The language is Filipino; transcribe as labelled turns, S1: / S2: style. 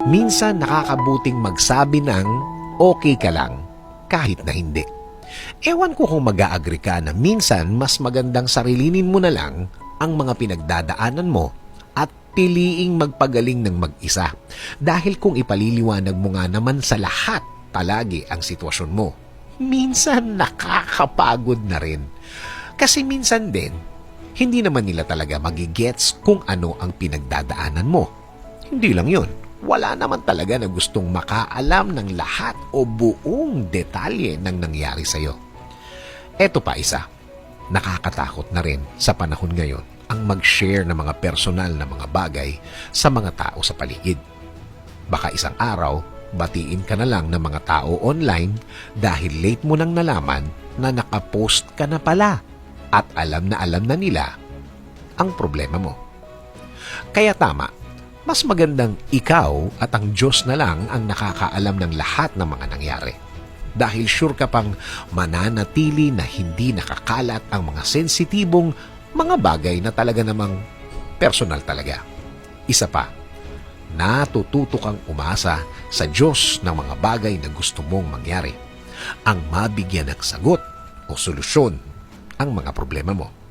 S1: minsan nakakabuting magsabi ng okay ka lang kahit na hindi. Ewan ko kung mag-a-agree ka na minsan mas magandang sarilinin mo na lang ang mga pinagdadaanan mo at piliing magpagaling ng mag-isa. Dahil kung ipaliliwanag mo nga naman sa lahat palagi ang sitwasyon mo, minsan nakakapagod na rin. Kasi minsan din, hindi naman nila talaga magigets kung ano ang pinagdadaanan mo. Hindi lang yun. Wala naman talaga na gustong makaalam ng lahat o buong detalye ng nangyari sa'yo. Eto pa isa, nakakatakot na rin sa panahon ngayon ang mag-share ng mga personal na mga bagay sa mga tao sa paligid. Baka isang araw, batiin ka na lang ng mga tao online dahil late mo nang nalaman na nakapost ka na pala at alam na nila ang problema mo. Kaya tama, mas magandang ikaw at ang Diyos na lang ang nakakaalam ng lahat ng mga nangyari. Dahil sure ka pang mananatili na hindi nakakalat ang mga sensitibong mga bagay na talaga namang personal talaga. Isa pa, natututo kang umasa sa Diyos ng mga bagay na gusto mong mangyari. Ang mabigyan ng sagot o solusyon ang mga problema mo.